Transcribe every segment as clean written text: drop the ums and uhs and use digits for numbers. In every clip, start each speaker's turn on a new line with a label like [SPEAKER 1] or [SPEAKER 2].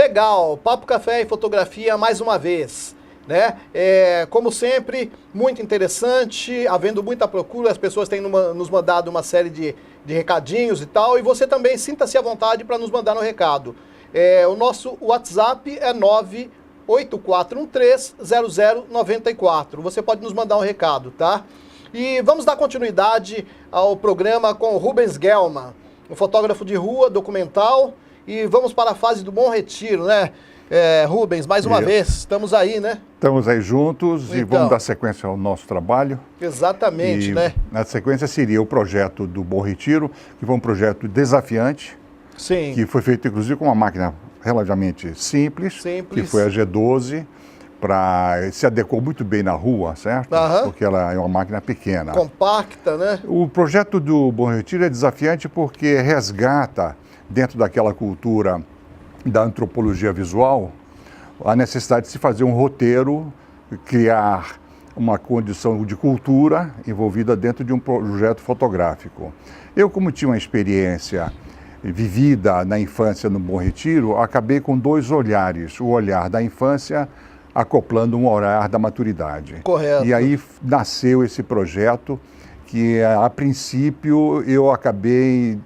[SPEAKER 1] Legal, Papo Café e Fotografia mais uma vez, né? Como sempre, muito interessante, havendo muita procura, as pessoas têm nos mandado uma série de recadinhos e tal, e você também sinta-se à vontade para nos mandar um recado. O nosso WhatsApp é 984130094. Você pode nos mandar um recado, tá? E vamos dar continuidade ao programa com o Rubens Gelman, um fotógrafo de rua, documental, e vamos para a fase do Bom Retiro, né? Rubens, mais uma vez, estamos aí, né?
[SPEAKER 2] Estamos aí juntos
[SPEAKER 1] então,
[SPEAKER 2] e vamos dar sequência ao nosso trabalho.
[SPEAKER 1] Exatamente, né?
[SPEAKER 2] Na sequência seria o projeto do Bom Retiro, que foi um projeto desafiante,
[SPEAKER 1] Sim.
[SPEAKER 2] Que foi feito inclusive com uma máquina relativamente simples. Que foi a G12, se adequou muito bem na rua, certo? Porque ela é uma máquina pequena.
[SPEAKER 1] Compacta, né?
[SPEAKER 2] O projeto do Bom Retiro é desafiante porque resgata, dentro daquela cultura da antropologia visual, a necessidade de se fazer um roteiro, criar uma condição de cultura envolvida dentro de um projeto fotográfico. Eu, como tinha uma experiência vivida na infância no Bom Retiro, acabei com dois olhares, o olhar da infância acoplando um olhar da maturidade.
[SPEAKER 1] Correto.
[SPEAKER 2] E aí nasceu esse projeto que, a princípio, eu acabei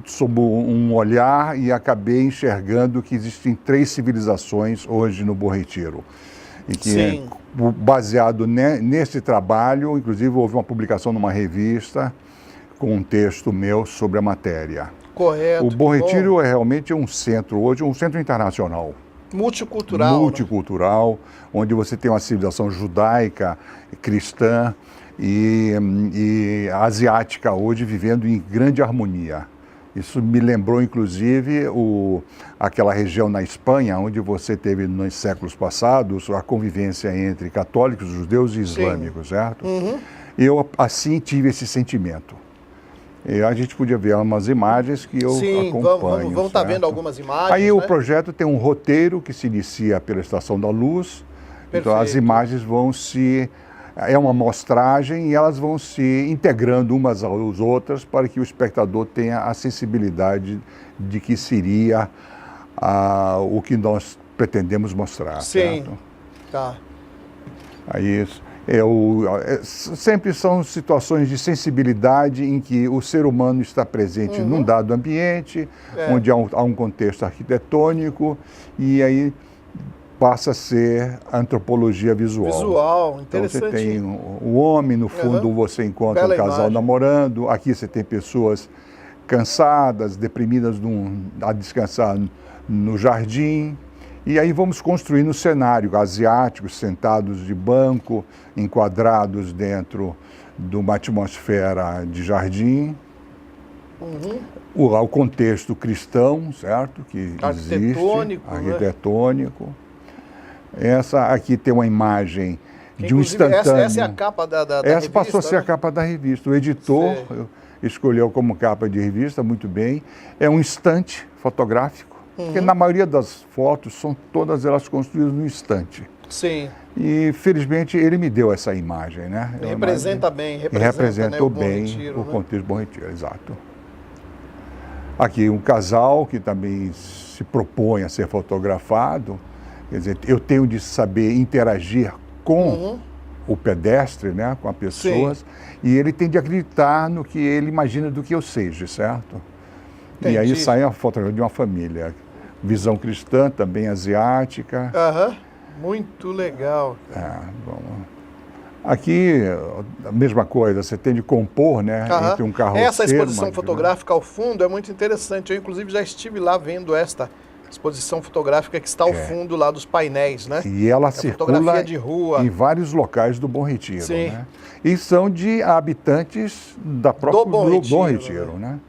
[SPEAKER 2] sob um olhar e acabei enxergando que existem 3 civilizações hoje no Bom Retiro. E que, baseado nesse trabalho, inclusive houve uma publicação numa revista com um texto meu sobre a matéria.
[SPEAKER 1] Correto.
[SPEAKER 2] O Bom Retiro é realmente um centro hoje, um centro internacional.
[SPEAKER 1] Multicultural.
[SPEAKER 2] Multicultural, onde você tem uma civilização judaica, cristã e asiática hoje vivendo em grande harmonia. Isso me lembrou, inclusive, aquela região na Espanha, onde você teve, nos séculos passados, a convivência entre católicos, judeus e islâmicos, certo?
[SPEAKER 1] Uhum.
[SPEAKER 2] Eu, assim, tive esse sentimento. E a gente podia ver umas imagens que eu acompanho.
[SPEAKER 1] Vamos estar vendo algumas imagens.
[SPEAKER 2] Aí o projeto tem um roteiro que se inicia pela Estação da Luz.
[SPEAKER 1] Perfeito.
[SPEAKER 2] Então as imagens vão é uma amostragem e elas vão se integrando umas às outras para que o espectador tenha a sensibilidade de que seria o que nós pretendemos mostrar.
[SPEAKER 1] Sim,
[SPEAKER 2] certo?
[SPEAKER 1] Tá.
[SPEAKER 2] Aí sempre são situações de sensibilidade em que o ser humano está presente num dado ambiente, onde há um contexto arquitetônico, e aí passa a ser antropologia visual.
[SPEAKER 1] Visual, interessante.
[SPEAKER 2] Então você tem o homem, no fundo você encontra um casal namorando, aqui você tem pessoas cansadas, deprimidas a descansar no jardim. E aí vamos construindo um cenário, asiáticos sentados de banco, enquadrados dentro de uma atmosfera de jardim. O contexto cristão, certo? Que existe, arquitetônico. Essa aqui tem uma imagem de um instantâneo.
[SPEAKER 1] Essa é a capa da revista?
[SPEAKER 2] Essa passou a ser a capa da revista. O editor escolheu como capa de revista, muito bem. É um instante fotográfico. Porque na maioria das fotos são todas elas construídas no instante.
[SPEAKER 1] Sim.
[SPEAKER 2] E felizmente ele me deu essa imagem, né?
[SPEAKER 1] Representou bem, né,
[SPEAKER 2] o contexto do Bom Retiro, exato. Aqui um casal que também se propõe a ser fotografado. Quer dizer, eu tenho de saber interagir com o pedestre, né, com as pessoas, e ele tem de acreditar no que ele imagina do que eu seja, certo?
[SPEAKER 1] Entendi.
[SPEAKER 2] E aí sai a fotografia de uma família. Visão cristã, também asiática.
[SPEAKER 1] Muito legal.
[SPEAKER 2] Aqui, a mesma coisa, você tem de compor, né, entre um carroceiro...
[SPEAKER 1] Essa exposição fotográfica ao fundo é muito interessante. Eu, inclusive, já estive lá vendo esta exposição fotográfica que está ao fundo lá dos painéis, né?
[SPEAKER 2] E ela circula
[SPEAKER 1] de rua.
[SPEAKER 2] em vários locais do Bom Retiro,
[SPEAKER 1] Sim.
[SPEAKER 2] né? E são de habitantes da própria
[SPEAKER 1] do
[SPEAKER 2] Bom Retiro, né?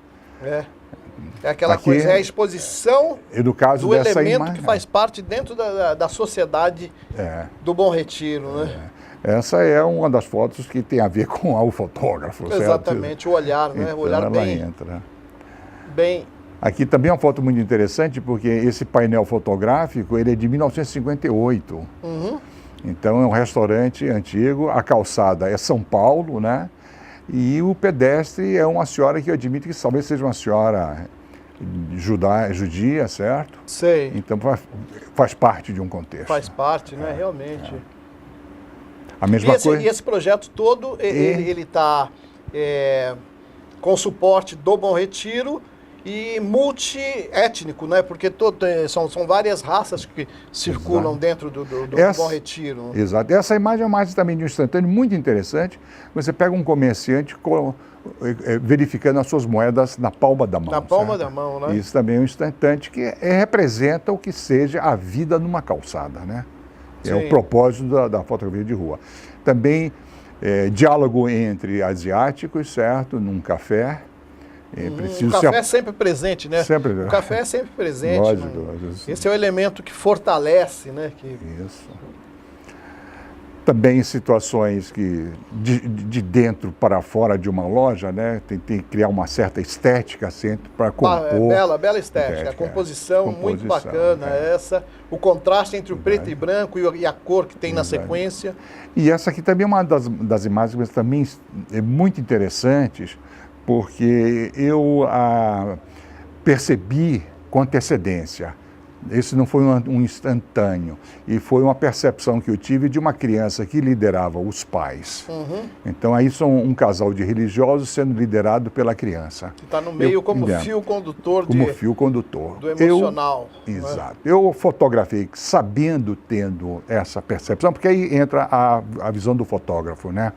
[SPEAKER 1] É aquela coisa, é a exposição
[SPEAKER 2] do
[SPEAKER 1] elemento que faz parte dentro da sociedade do Bom Retiro, né?
[SPEAKER 2] Essa é uma das fotos que tem a ver com o fotógrafo,
[SPEAKER 1] exatamente,
[SPEAKER 2] certo?
[SPEAKER 1] O olhar, né?
[SPEAKER 2] Então,
[SPEAKER 1] o olhar bem...
[SPEAKER 2] Aqui também é uma foto muito interessante, porque esse painel fotográfico, ele é de 1958. Então é um restaurante antigo, a calçada é São Paulo, né? E o pedestre é uma senhora que eu admito que talvez seja uma senhora judia, certo?
[SPEAKER 1] Sei.
[SPEAKER 2] Então faz parte de um contexto.
[SPEAKER 1] Faz parte, né? Realmente.
[SPEAKER 2] A mesma coisa.
[SPEAKER 1] E esse projeto todo, ele está com suporte do Bom Retiro e multiétnico, né? Porque são várias raças que circulam
[SPEAKER 2] Exato.
[SPEAKER 1] dentro do Bom Retiro.
[SPEAKER 2] Exato. Essa imagem é uma imagem também de um instantâneo muito interessante. Você pega um comerciante verificando as suas moedas na palma da mão.
[SPEAKER 1] Na palma
[SPEAKER 2] certo?
[SPEAKER 1] da mão, né?
[SPEAKER 2] Isso também é um instantâneo que representa o que seja a vida numa calçada, né? É o propósito da fotografia de rua. Também diálogo entre asiáticos, certo? Num café.
[SPEAKER 1] O café é sempre presente, né?
[SPEAKER 2] Sempre.
[SPEAKER 1] O café é sempre presente.
[SPEAKER 2] Lógico,
[SPEAKER 1] né?
[SPEAKER 2] lógico.
[SPEAKER 1] Esse é o elemento que fortalece, né?
[SPEAKER 2] Isso. Também situações que de dentro para fora de uma loja, né? Tem que criar uma certa estética sempre para compor.
[SPEAKER 1] Bela estética. A composição muito bacana essa. O contraste entre o preto e branco e a cor que tem na sequência.
[SPEAKER 2] E essa aqui também é uma das imagens, mas também é muito interessantes, porque eu percebi com antecedência. Esse não foi um instantâneo, e foi uma percepção que eu tive de uma criança que liderava os pais. Então aí são um casal de religiosos sendo liderado pela criança.
[SPEAKER 1] Que está no meio como fio condutor.
[SPEAKER 2] Como fio condutor.
[SPEAKER 1] Do emocional.
[SPEAKER 2] Exato. Eu fotografei tendo essa percepção, porque aí entra a visão do fotógrafo, né?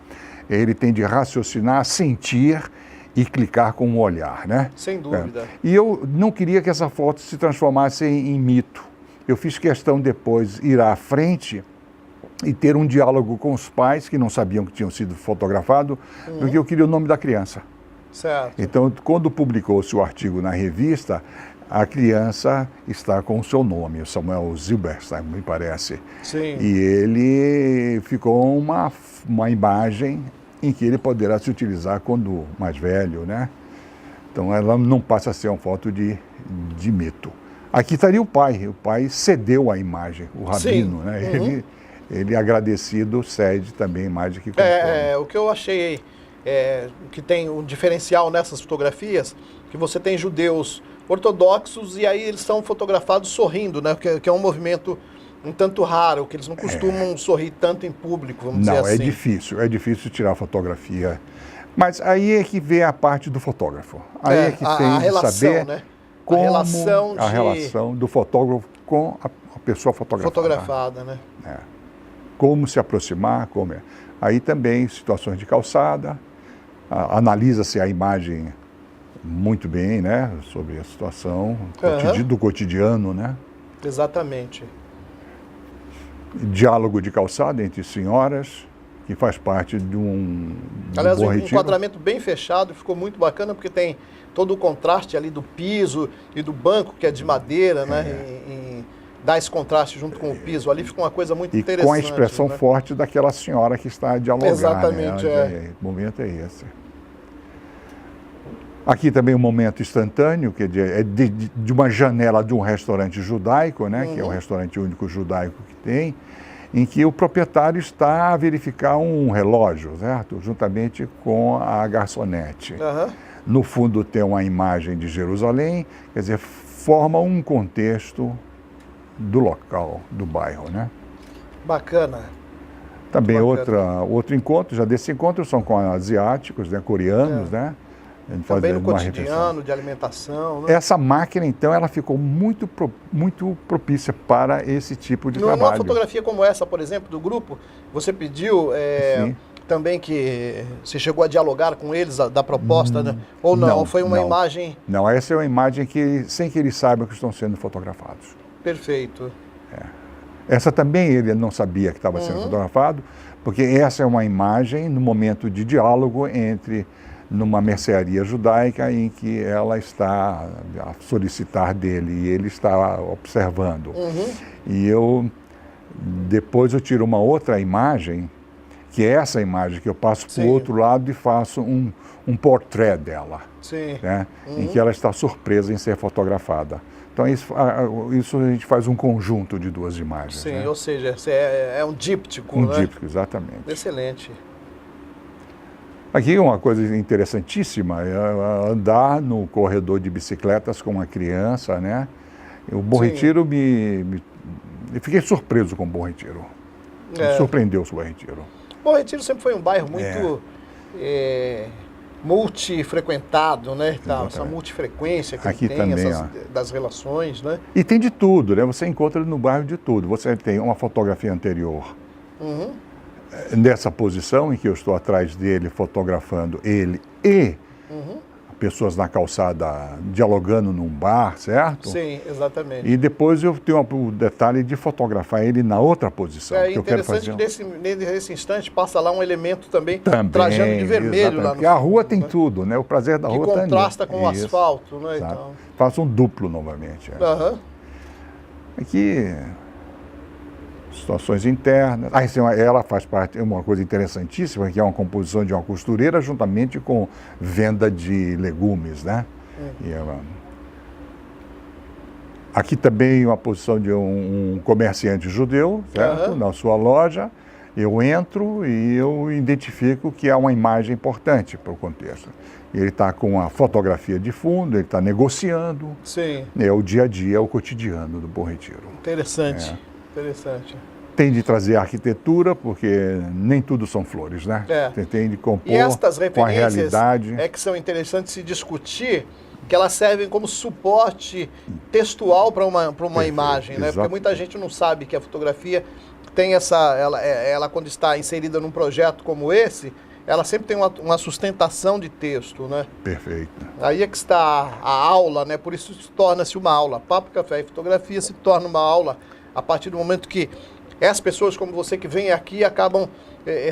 [SPEAKER 2] Ele tem de raciocinar, sentir e clicar com o olhar, né?
[SPEAKER 1] Sem dúvida.
[SPEAKER 2] E eu não queria que essa foto se transformasse em mito. Eu fiz questão depois ir à frente e ter um diálogo com os pais que não sabiam que tinham sido fotografados, porque eu queria o nome da criança.
[SPEAKER 1] Certo.
[SPEAKER 2] Então, quando publicou-se o artigo na revista, a criança está com o seu nome, o Samuel Zilberstein, me parece.
[SPEAKER 1] Sim.
[SPEAKER 2] E ele ficou uma imagem em que ele poderá se utilizar quando mais velho, né? Então ela não passa a ser uma foto de mito. Aqui estaria o pai cedeu a imagem, o rabino, né? Ele agradecido cede também a imagem que compõe.
[SPEAKER 1] O que eu achei que tem um diferencial nessas fotografias, que você tem judeus ortodoxos e aí eles são fotografados sorrindo, né? Que é um movimento um tanto raro, que eles não costumam sorrir tanto em público, vamos dizer assim.
[SPEAKER 2] Não, é difícil tirar fotografia. Mas aí é que vê a parte do fotógrafo. Aí é que tem
[SPEAKER 1] a relação,
[SPEAKER 2] de saber
[SPEAKER 1] né?
[SPEAKER 2] como
[SPEAKER 1] a
[SPEAKER 2] relação do fotógrafo com a pessoa fotografada.
[SPEAKER 1] Né?
[SPEAKER 2] Como se aproximar, Aí também situações de calçada, analisa-se a imagem muito bem, né? Sobre a situação do cotidiano, né?
[SPEAKER 1] Exatamente.
[SPEAKER 2] Diálogo de calçada entre senhoras, que faz parte de
[SPEAKER 1] Aliás, um enquadramento bem fechado, ficou muito bacana, porque tem todo o contraste ali do piso e do banco, que é de madeira, né? E dá esse contraste junto com o piso ali, fica uma coisa muito interessante.
[SPEAKER 2] Com a expressão forte daquela senhora que está a dialogar.
[SPEAKER 1] Exatamente,
[SPEAKER 2] O momento é esse. Aqui também um momento instantâneo, que é de uma janela de um restaurante judaico, né, que é o restaurante único judaico que tem, em que o proprietário está a verificar um relógio, certo? Juntamente com a garçonete. No fundo tem uma imagem de Jerusalém, quer dizer, forma um contexto do local, do bairro, né?
[SPEAKER 1] Bacana.
[SPEAKER 2] Também outro encontro, já desse encontro, são com asiáticos, né, coreanos, né?
[SPEAKER 1] Também no cotidiano, de alimentação. Né?
[SPEAKER 2] Essa máquina, então, ela ficou muito propícia para esse tipo de trabalho.
[SPEAKER 1] Numa fotografia como essa, por exemplo, do grupo, você pediu também que você chegou a dialogar com eles da proposta, né? Ou não? Foi uma imagem...
[SPEAKER 2] Não, essa é uma imagem sem que eles saibam que estão sendo fotografados.
[SPEAKER 1] Perfeito.
[SPEAKER 2] Essa também ele não sabia que estava sendo fotografado, porque essa é uma imagem no momento de diálogo numa mercearia judaica em que ela está a solicitar dele e ele está observando. E depois eu tiro uma outra imagem, que é essa imagem que eu passo para o outro lado e faço um portrait dela, né? Em que ela está surpresa em ser fotografada. Então isso a gente faz um conjunto de duas imagens.
[SPEAKER 1] Sim,
[SPEAKER 2] né?
[SPEAKER 1] ou seja, é um díptico,
[SPEAKER 2] Um díptico, exatamente.
[SPEAKER 1] Excelente.
[SPEAKER 2] Aqui uma coisa interessantíssima é andar no corredor de bicicletas com uma criança, né? O Bom Retiro eu fiquei surpreso com o Bom Retiro. Me surpreendeu o Bom Retiro.
[SPEAKER 1] Bom Retiro sempre foi um bairro muito multifrequentado, né? Tá, essa multifrequência que
[SPEAKER 2] aqui
[SPEAKER 1] tem,
[SPEAKER 2] também,
[SPEAKER 1] das relações, né?
[SPEAKER 2] E tem de tudo, né? Você encontra no bairro de tudo. Você tem uma fotografia anterior nessa posição em que eu estou atrás dele, fotografando ele e pessoas na calçada dialogando num bar, certo?
[SPEAKER 1] Sim, exatamente.
[SPEAKER 2] E depois eu tenho o detalhe de fotografar ele na outra posição.
[SPEAKER 1] É
[SPEAKER 2] que eu quero fazer.
[SPEAKER 1] interessante que nesse instante passa lá um elemento também trajando de vermelho lá no
[SPEAKER 2] porque a rua tem tudo, né? O prazer da rua
[SPEAKER 1] que contrasta com o asfalto, né? Então.
[SPEAKER 2] Faço um duplo novamente. Aqui, situações internas. Ela faz parte, uma coisa interessantíssima, que é uma composição de uma costureira juntamente com venda de legumes, né? E aqui também uma posição de um comerciante judeu, certo? Na sua loja. Eu entro e eu identifico que há uma imagem importante para o contexto. Ele está com a fotografia de fundo, ele está negociando.
[SPEAKER 1] Sim.
[SPEAKER 2] É o dia a dia, é o cotidiano do Bom Retiro.
[SPEAKER 1] Interessante, interessante.
[SPEAKER 2] Tem de trazer arquitetura, porque nem tudo são flores, né? Tem de compor
[SPEAKER 1] e estas
[SPEAKER 2] com a realidade.
[SPEAKER 1] Que são interessantes se discutir, que elas servem como suporte textual para uma imagem, né? Porque muita gente não sabe que a fotografia tem ela quando está inserida num projeto como esse, ela sempre tem uma sustentação de texto, né?
[SPEAKER 2] Perfeito.
[SPEAKER 1] Aí é que está a aula, né? Por isso torna-se uma aula. Papo, Café e Fotografia se torna uma aula a partir do momento que as pessoas como você que vem aqui acabam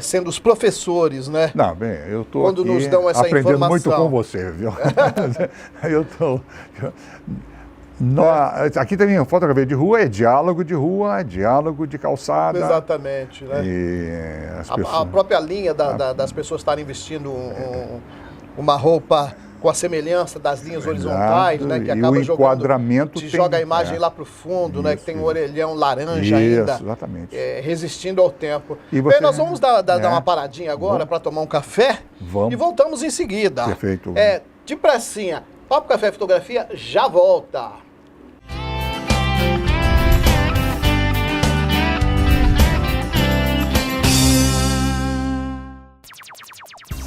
[SPEAKER 1] sendo os professores, né?
[SPEAKER 2] Não, bem, eu estou
[SPEAKER 1] aqui nos dão essa
[SPEAKER 2] aprendendo
[SPEAKER 1] informação.
[SPEAKER 2] muito com você, viu? Eu estou... Aqui também fotografia de rua, é diálogo de calçada.
[SPEAKER 1] Exatamente, né?
[SPEAKER 2] E a
[SPEAKER 1] própria linha das pessoas estarem vestindo uma roupa com a semelhança das linhas horizontais, né? Que acaba joga a imagem lá para o fundo, né? Que tem um orelhão laranja ainda.
[SPEAKER 2] Exatamente.
[SPEAKER 1] Resistindo ao tempo.
[SPEAKER 2] E
[SPEAKER 1] Bem, nós vamos dar uma paradinha agora para tomar um café.
[SPEAKER 2] Vamos.
[SPEAKER 1] E voltamos em seguida.
[SPEAKER 2] Perfeito.
[SPEAKER 1] De pressinha. Papo, Café e Fotografia já volta.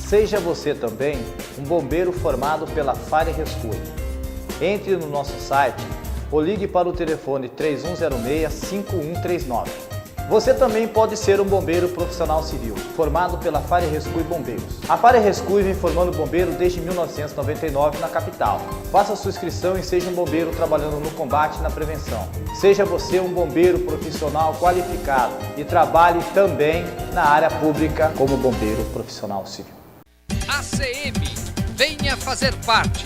[SPEAKER 3] Seja você também um bombeiro formado pela Fire Rescue. Entre no nosso site ou ligue para o telefone 3106-5139. Você também pode ser um bombeiro profissional civil, formado pela Fire Rescue Bombeiros. A Fire Rescue vem formando bombeiro desde 1999 na capital. Faça sua inscrição e seja um bombeiro trabalhando no combate e na prevenção. Seja você um bombeiro profissional qualificado e trabalhe também na área pública como bombeiro profissional civil.
[SPEAKER 4] ACM, venha fazer parte.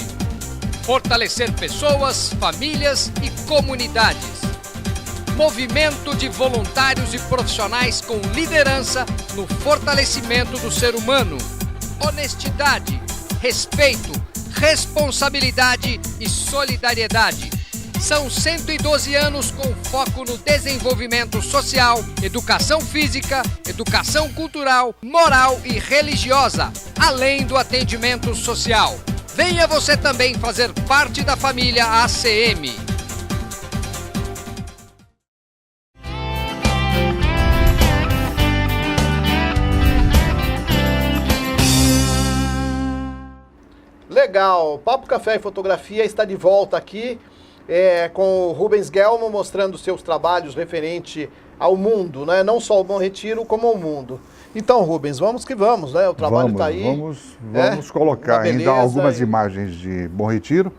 [SPEAKER 4] Fortalecer pessoas, famílias e comunidades. Movimento de voluntários e profissionais com liderança no fortalecimento do ser humano. Honestidade, respeito, responsabilidade e solidariedade. São 112 anos com foco no desenvolvimento social, educação física, educação cultural, moral e religiosa, além do atendimento social. Venha você também fazer parte da família ACM.
[SPEAKER 1] Legal, Papo, Café e Fotografia está de volta aqui. Com o Rubens Gelmo mostrando seus trabalhos referente ao mundo, né? Não só ao Bom Retiro, como ao mundo. Então, Rubens, vamos que vamos, né? O trabalho está aí.
[SPEAKER 2] Vamos colocar ainda algumas imagens de Bom Retiro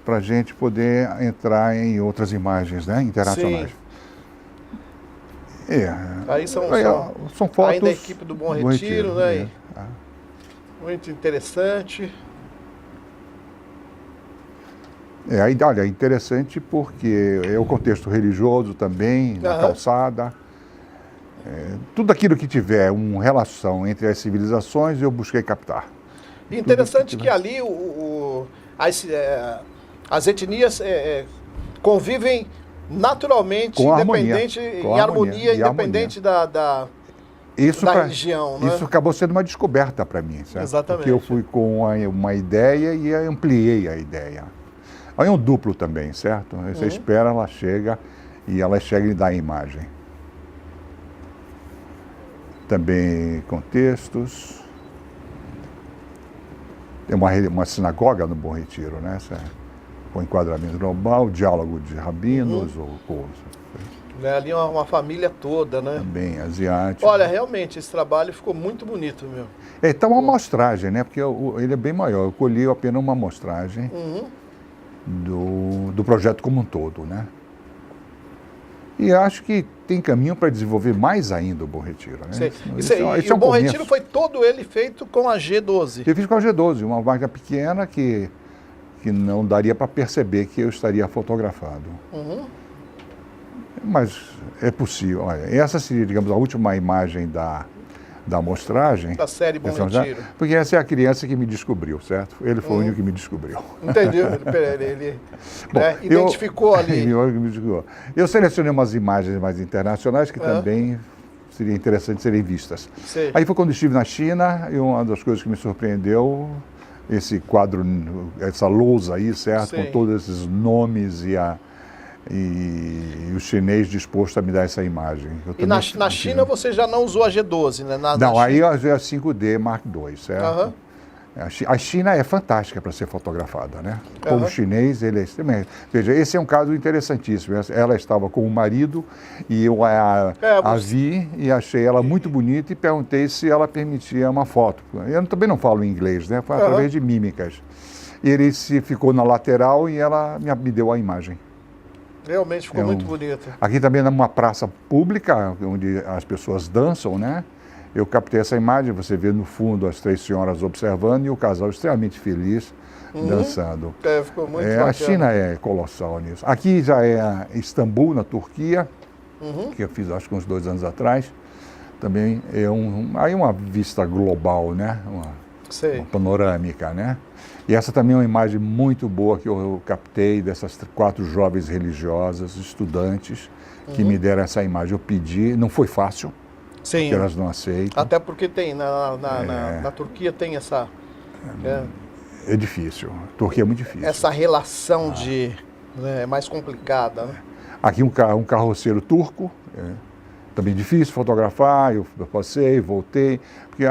[SPEAKER 2] para a gente poder entrar em outras imagens, né? Internacionais.
[SPEAKER 1] Aí são
[SPEAKER 2] fotos
[SPEAKER 1] ainda a equipe do Bom Retiro, né? Muito interessante.
[SPEAKER 2] Olha, interessante porque é o contexto religioso também, na calçada. Tudo aquilo que tiver uma relação entre as civilizações, eu busquei captar.
[SPEAKER 1] Interessante que ali as etnias convivem naturalmente,
[SPEAKER 2] em
[SPEAKER 1] harmonia, independente
[SPEAKER 2] Isso,
[SPEAKER 1] da região, né?
[SPEAKER 2] Isso acabou sendo uma descoberta para mim, certo?
[SPEAKER 1] Exatamente.
[SPEAKER 2] Porque eu fui com uma ideia e ampliei a ideia. Aí é um duplo também, certo? Você espera, ela chega e e dá a imagem. Também contextos. Tem uma sinagoga no Bom Retiro, né? Com enquadramento global, diálogo de rabinos ou coisa.
[SPEAKER 1] Ali é uma família toda, né?
[SPEAKER 2] Também asiático.
[SPEAKER 1] Olha, realmente, esse trabalho ficou muito bonito, meu.
[SPEAKER 2] Então, uma amostragem, né? Porque ele é bem maior. Eu colhi apenas uma amostragem do projeto como um todo, né? E acho que tem caminho para desenvolver mais ainda o Bom Retiro, né?
[SPEAKER 1] E o Bom Retiro foi todo ele feito com a G12.
[SPEAKER 2] Eu fiz com a G12, uma máquina pequena que não daria para perceber que eu estaria fotografado. Mas é possível. Olha, essa seria, digamos, a última imagem da amostragem.
[SPEAKER 1] Da série Bom Retiro.
[SPEAKER 2] Porque essa é a criança que me descobriu, certo? Ele foi o único que me descobriu.
[SPEAKER 1] Entendeu? Ele
[SPEAKER 2] Bom,
[SPEAKER 1] identificou ali.
[SPEAKER 2] Eu selecionei umas imagens mais internacionais que também seria interessante serem vistas.
[SPEAKER 1] Sei.
[SPEAKER 2] Aí foi quando estive na China e uma das coisas que me surpreendeu, esse quadro, essa lousa aí, certo?
[SPEAKER 1] Sim.
[SPEAKER 2] Com todos esses nomes e o chinês disposto a me dar essa imagem.
[SPEAKER 1] E na China você já não usou a G12, né?
[SPEAKER 2] Não, aí eu usei a 5D Mark II, certo?
[SPEAKER 1] Uhum.
[SPEAKER 2] A China é fantástica para ser fotografada, né? Como chinês, ele é extremamente... Veja, esse é um caso interessantíssimo. Ela estava com o marido e eu a vi e achei ela muito bonita e perguntei se ela permitia uma foto. Eu também não falo inglês, né? Foi através de mímicas. Ele ficou na lateral e ela me deu a imagem.
[SPEAKER 1] Realmente ficou muito bonito.
[SPEAKER 2] Aqui também numa praça pública, onde as pessoas dançam, né? Eu captei essa imagem, você vê no fundo as 3 senhoras observando e o casal extremamente feliz dançando.
[SPEAKER 1] Ficou muito bacana.
[SPEAKER 2] A China é colossal nisso. Aqui já é Istambul, na Turquia, que eu fiz acho que uns 2 anos atrás. Também é aí uma vista global, né? Uma panorâmica, né? E essa também é uma imagem muito boa que eu captei dessas 4 jovens religiosas, estudantes, que me deram essa imagem. Eu pedi, não foi fácil, porque elas não aceitam.
[SPEAKER 1] Até porque tem, na Turquia tem essa...
[SPEAKER 2] É difícil, a Turquia é muito difícil.
[SPEAKER 1] Essa relação é mais complicada, né?
[SPEAKER 2] Aqui um carroceiro turco, também difícil fotografar, eu passei, voltei. Porque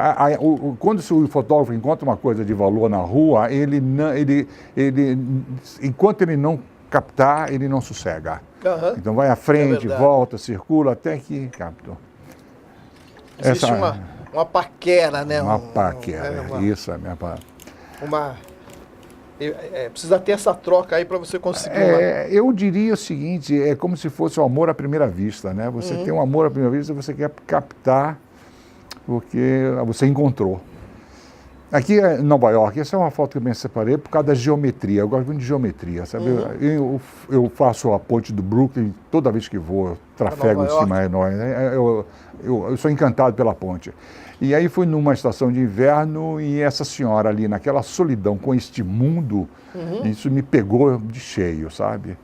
[SPEAKER 2] quando o fotógrafo encontra uma coisa de valor na rua, enquanto ele não captar, ele não sossega. Então vai à frente, volta, circula, até que captou.
[SPEAKER 1] Existe uma paquera, né?
[SPEAKER 2] Uma paquera, isso é a minha paquera.
[SPEAKER 1] Precisa ter essa troca aí para você conseguir.
[SPEAKER 2] Eu diria o seguinte, é como se fosse o amor à primeira vista, né? Você tem um amor à primeira vista, você quer captar porque você encontrou. Aqui em Nova York, essa é uma foto que eu me separei por causa da geometria. Eu gosto muito de geometria, sabe? Eu faço a ponte do Brooklyn toda vez que vou, eu trafego em cima enorme. Eu sou encantado pela ponte. E aí fui numa estação de inverno e essa senhora ali, naquela solidão com este mundo, isso me pegou de cheio, sabe?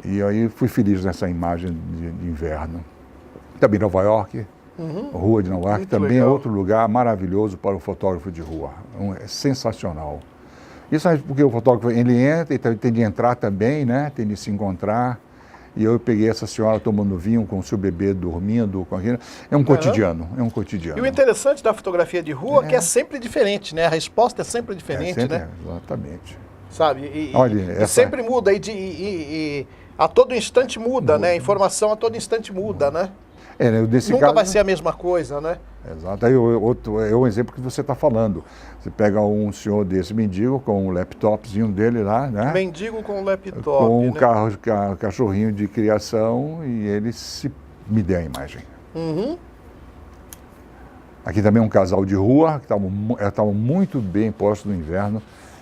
[SPEAKER 2] E aí fui feliz nessa imagem de inverno. Também Nova York, Rua de Nova York, muito também legal. É outro lugar maravilhoso para o fotógrafo de rua. É sensacional. Isso é porque o fotógrafo, ele entra e tem de entrar também, né? Tem de se encontrar. E eu peguei essa senhora tomando vinho com o seu bebê dormindo, com aquilo. É um cotidiano, é um cotidiano.
[SPEAKER 1] E o interessante da fotografia de rua é que é sempre diferente, né? A resposta é sempre diferente, né?
[SPEAKER 2] Exatamente.
[SPEAKER 1] Sabe?
[SPEAKER 2] Olha,
[SPEAKER 1] sempre muda, e a todo instante muda, né? A informação a todo instante muda, né? Nunca vai ser a mesma coisa, né?
[SPEAKER 2] Exato. Aí é um exemplo que você está falando. Você pega um senhor desse mendigo com um laptopzinho dele lá, né?
[SPEAKER 1] Mendigo com um laptop,
[SPEAKER 2] com um
[SPEAKER 1] né?
[SPEAKER 2] cachorrinho de criação e ele me deu a imagem. Aqui também um casal de rua, que estavam muito bem postos no inverno,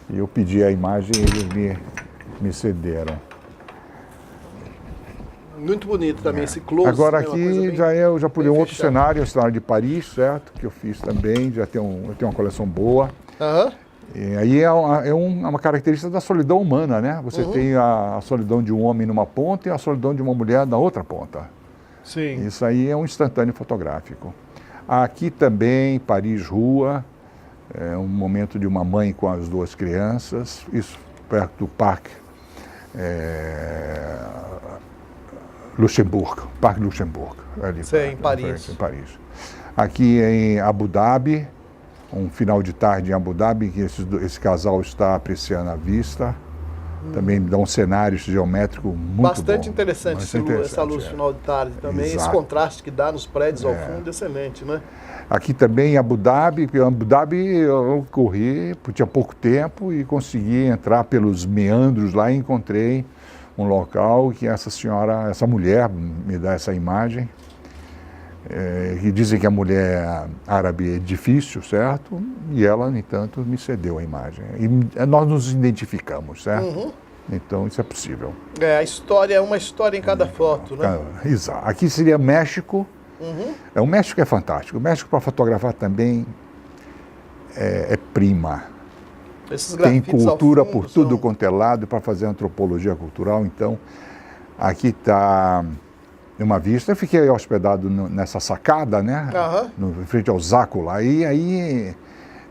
[SPEAKER 2] e eu pedi a imagem e eles me cederam.
[SPEAKER 1] Muito bonito também esse close.
[SPEAKER 2] Agora aqui eu já pulei um outro cenário, o cenário de Paris, certo? Que eu fiz também, eu tenho uma coleção boa. E aí é uma característica da solidão humana, né? Você tem a solidão de um homem numa ponta e a solidão de uma mulher na outra ponta.
[SPEAKER 1] Sim.
[SPEAKER 2] Isso aí é um instantâneo fotográfico. Aqui também, Paris Rua, um momento de uma mãe com as 2 crianças, isso perto do Parque Luxemburgo, Parque Luxemburgo. Ali
[SPEAKER 1] em Paris.
[SPEAKER 2] Em Paris. Aqui em Abu Dhabi, um final de tarde em Abu Dhabi, que esse casal está apreciando a vista. Também dá um cenário geométrico muito
[SPEAKER 1] bastante
[SPEAKER 2] bom.
[SPEAKER 1] interessante, essa luz final de tarde também.
[SPEAKER 2] Exato.
[SPEAKER 1] Esse contraste que dá nos prédios ao fundo, excelente, né?
[SPEAKER 2] Aqui também em Abu Dhabi, eu corri, tinha pouco tempo e consegui entrar pelos meandros lá e encontrei um local que essa mulher me dá essa imagem. Que dizem que a mulher árabe é difícil, certo? E ela, no entanto, me cedeu a imagem. E nós nos identificamos, certo? Então, isso é possível.
[SPEAKER 1] A história é uma história em cada foto, né?
[SPEAKER 2] Exato. Aqui seria México. O México é fantástico. O México, para fotografar também, é prima.
[SPEAKER 1] Esses
[SPEAKER 2] Tem
[SPEAKER 1] grafites
[SPEAKER 2] cultura
[SPEAKER 1] ao fundo
[SPEAKER 2] por tudo quanto é lado para fazer antropologia cultural. Então, aqui está uma vista. Eu fiquei hospedado nessa sacada, né? Em frente ao Zácula. E aí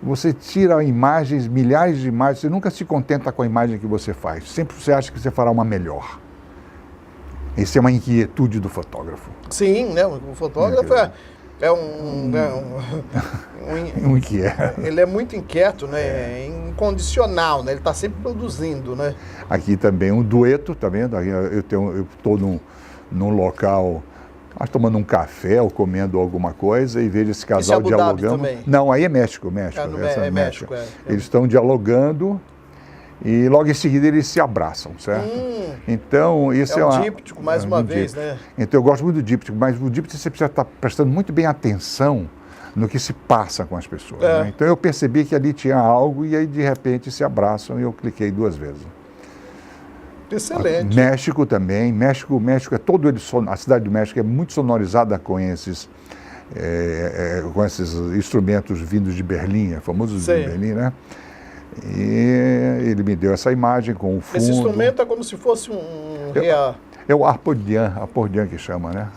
[SPEAKER 2] você tira imagens, milhares de imagens. Você nunca se contenta com a imagem que você faz. Sempre você acha que você fará uma melhor. Isso é uma inquietude do fotógrafo.
[SPEAKER 1] Sim, né? O fotógrafo ele é muito inquieto, né? É incondicional, né? Ele está sempre produzindo, né?
[SPEAKER 2] Aqui também um dueto, tá vendo? Eu estou num local, tomando um café ou comendo alguma coisa e vejo esse casal
[SPEAKER 1] Abu Dhabi
[SPEAKER 2] dialogando.
[SPEAKER 1] também?
[SPEAKER 2] Não, aí é México.
[SPEAKER 1] México.
[SPEAKER 2] Eles estão dialogando e logo em seguida eles se abraçam, certo? Então, isso
[SPEAKER 1] é um díptico, mais uma vez, né?
[SPEAKER 2] Então, eu gosto muito do díptico, mas o díptico você precisa estar prestando muito bem atenção no que se passa com as pessoas. Né? Então, eu percebi que ali tinha algo e aí, de repente, se abraçam e eu cliquei 2 vezes.
[SPEAKER 1] Excelente.
[SPEAKER 2] México também. México é todo ele, a cidade do México é muito sonorizada com esses instrumentos vindos de Berlim, famosos de Berlim, né? E ele me deu essa imagem com o fundo.
[SPEAKER 1] Esse instrumento é como se fosse
[SPEAKER 2] é o arpodian que chama, né?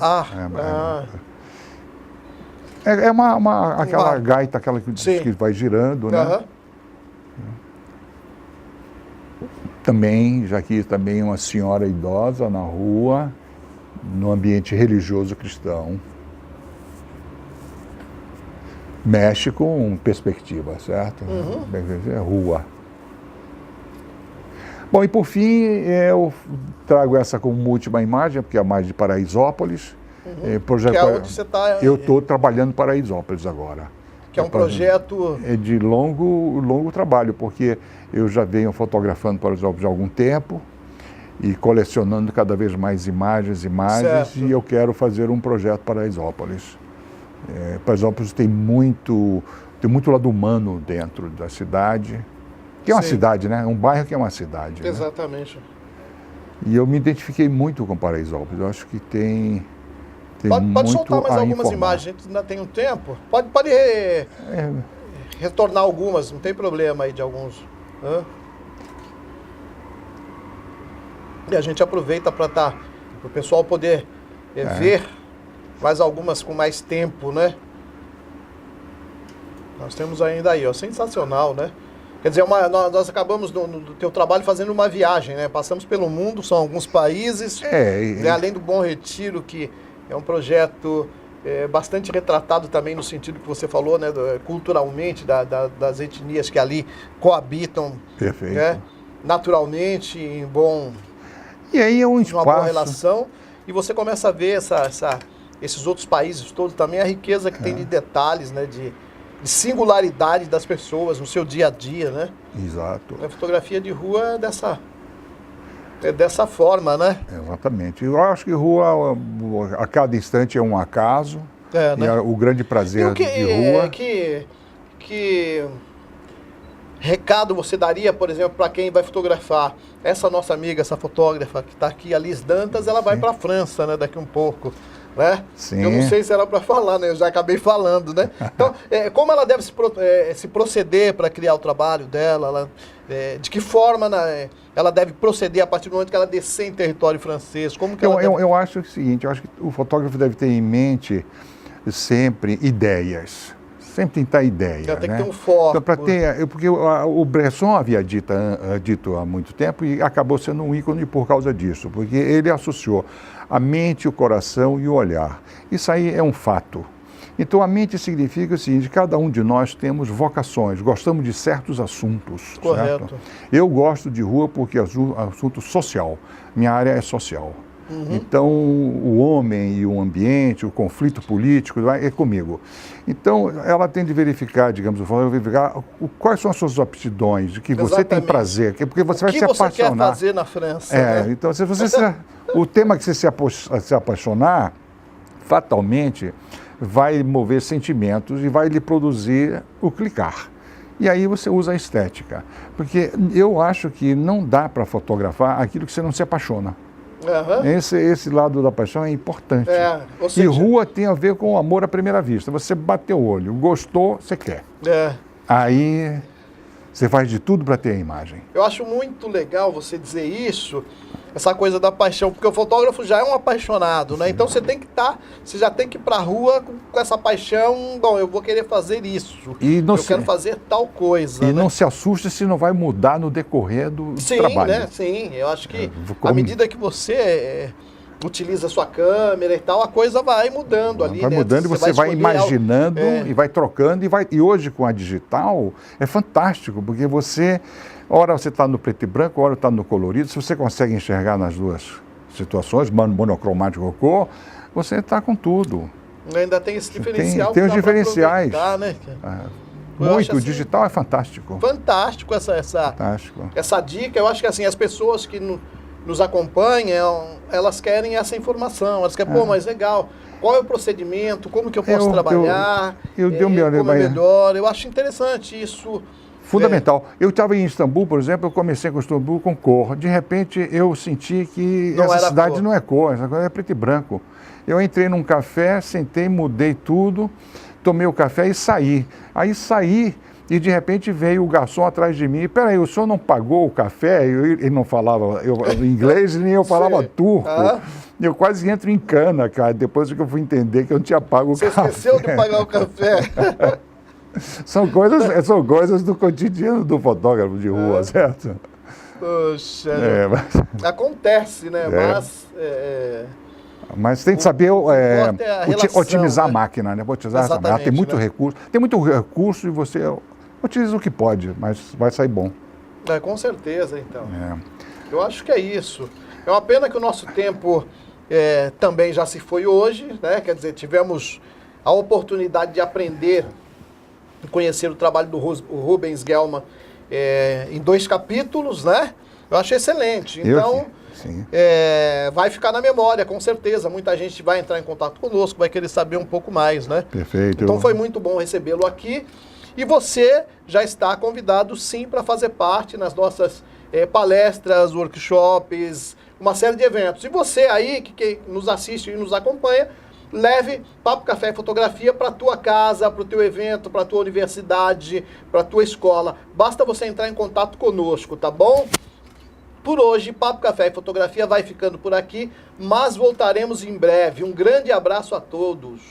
[SPEAKER 2] É aquela gaita, aquela que vai girando, né? Também, já que também uma senhora idosa na rua, no ambiente religioso cristão. México, perspectiva, certo? Rua. Bom, e por fim, eu trago essa como última imagem, porque é mais de Paraisópolis.
[SPEAKER 1] Que é onde você está...
[SPEAKER 2] Eu estou trabalhando em Paraisópolis agora.
[SPEAKER 1] Que é um projeto...
[SPEAKER 2] É de longo trabalho, porque eu já venho fotografando Paraisópolis há algum tempo e colecionando cada vez mais imagens, certo. E eu quero fazer um projeto Paraisópolis. Paraisópolis tem muito lado humano dentro da cidade, que é uma cidade, né? Um bairro que é uma cidade.
[SPEAKER 1] Exatamente.
[SPEAKER 2] Né? E eu me identifiquei muito com Paraisópolis. Eu acho que tem
[SPEAKER 1] pode soltar mais algumas imagens, a gente ainda tem um tempo. Pode retornar algumas, não tem problema aí de alguns. E a gente aproveita para o pessoal poder ver mais algumas com mais tempo, né? Nós temos ainda aí, sensacional, né? Quer dizer, nós acabamos no teu trabalho fazendo uma viagem, né? Passamos pelo mundo, são alguns países, além do Bom Retiro, que é um projeto bastante retratado também no sentido que você falou, né? Culturalmente, das etnias que ali coabitam.
[SPEAKER 2] Perfeito.
[SPEAKER 1] Né? Naturalmente, em
[SPEAKER 2] E aí é um espaço...
[SPEAKER 1] uma boa relação. E você começa a ver esses outros países todos também, a riqueza que tem de detalhes, né? De singularidade das pessoas no seu dia a dia, né?
[SPEAKER 2] Exato.
[SPEAKER 1] A fotografia de rua é dessa forma, né?
[SPEAKER 2] Exatamente. Eu acho que rua, a cada instante é um acaso. Né? E o grande prazer de rua...
[SPEAKER 1] Que recado você daria, por exemplo, para quem vai fotografar? Essa nossa amiga, essa fotógrafa que está aqui, a Liz Dantas, ela vai para a França, né? Daqui um pouco. Né?
[SPEAKER 2] Sim.
[SPEAKER 1] Eu não sei se era para falar, né? Eu já acabei falando, né? Então, como ela deve se proceder para criar o trabalho dela? De que forma ela deve proceder a partir do momento que ela descer em território francês? Como que
[SPEAKER 2] eu acho o seguinte, eu acho que o fotógrafo deve ter em mente sempre ideias. Sempre tentar ideia.
[SPEAKER 1] Tem que
[SPEAKER 2] né?
[SPEAKER 1] ter um foco.
[SPEAKER 2] Então, porque o Bresson havia dito há muito tempo e acabou sendo um ícone por causa disso, porque ele associou a mente, o coração e o olhar. Isso aí é um fato. Então, a mente significa o seguinte: cada um de nós temos vocações, gostamos de certos assuntos.
[SPEAKER 1] Correto.
[SPEAKER 2] Certo? Eu gosto de rua porque é assunto social. Minha área é social. Então, o homem e o ambiente, o conflito político, é comigo. Então, ela tem de verificar, digamos, verificar quais são as suas aptidões, de que você tem prazer, porque você vai se apaixonar.
[SPEAKER 1] O que você quer fazer na França? Né?
[SPEAKER 2] Então, se você o tema que você se apaixonar, fatalmente, vai mover sentimentos e vai lhe produzir o clicar. E aí você usa a estética. Porque eu acho que não dá para fotografar aquilo que você não se apaixona. Esse lado da paixão é importante.
[SPEAKER 1] Ou seja,
[SPEAKER 2] e rua tem a ver com o amor à primeira vista. Você bateu o olho, gostou, você quer. Aí você faz de tudo para ter a imagem.
[SPEAKER 1] Eu acho muito legal você dizer isso, essa coisa da paixão, porque o fotógrafo já é um apaixonado, né? Então você tem que você já tem que ir pra rua com essa paixão. Bom, eu vou querer fazer isso. Quero fazer tal coisa.
[SPEAKER 2] E não se assuste se não vai mudar no decorrer do trabalho.
[SPEAKER 1] Né? Sim, eu acho que à medida que você utiliza a sua câmera e tal, a coisa vai mudando ali.
[SPEAKER 2] Vai mudando e você vai imaginando e vai trocando. E hoje, com a digital, é fantástico, porque ora você está no preto e branco, ora está no colorido. Se você consegue enxergar nas duas situações, monocromático ou cor, você está com tudo.
[SPEAKER 1] Ainda tem esse diferencial.
[SPEAKER 2] Tem os diferenciais.
[SPEAKER 1] Né?
[SPEAKER 2] Muito, o digital é fantástico.
[SPEAKER 1] Fantástico essa dica. Eu acho que assim, as pessoas que nos acompanham, elas querem essa informação. Elas querem, mas legal, qual é o procedimento, como que eu posso trabalhar, como é melhor. Eu acho interessante isso.
[SPEAKER 2] Fundamental. Eu estava em Istambul, por exemplo, eu comecei com Istambul com cor. De repente, eu senti que essa cidade não é cor, essa coisa é preto e branco. Eu entrei num café, sentei, mudei tudo, tomei o café e saí. Aí saí e de repente veio o garçom atrás de mim. Peraí, o senhor não pagou o café? Ele não falava inglês, nem eu falava turco. Eu quase entro em cana, cara, depois que eu fui entender que eu não tinha pago o café.
[SPEAKER 1] Você esqueceu de pagar o café.
[SPEAKER 2] São coisas do cotidiano do fotógrafo de rua, certo?
[SPEAKER 1] Poxa, acontece, né?
[SPEAKER 2] Mas tem que saber otimizar a máquina, né? Otimizar essa máquina. Tem muito recurso. Tem muito recurso e você utiliza o que pode, mas vai sair bom.
[SPEAKER 1] Com certeza, então. Eu acho que é isso. É uma pena que o nosso tempo também já se foi hoje, né? Quer dizer, tivemos a oportunidade de aprender e conhecer o trabalho do Rubens Gelman em 2 capítulos, né? Eu achei excelente. Então, vai ficar na memória, com certeza. Muita gente vai entrar em contato conosco, vai querer saber um pouco mais, né?
[SPEAKER 2] Perfeito.
[SPEAKER 1] Então foi muito bom recebê-lo aqui. E você já está convidado, sim, para fazer parte nas nossas palestras, workshops, uma série de eventos. E você aí, que nos assiste e nos acompanha, leve Papo Café e Fotografia para a tua casa, para o teu evento, para a tua universidade, para a tua escola. Basta você entrar em contato conosco, tá bom? Por hoje, Papo Café e Fotografia vai ficando por aqui, mas voltaremos em breve. Um grande abraço a todos.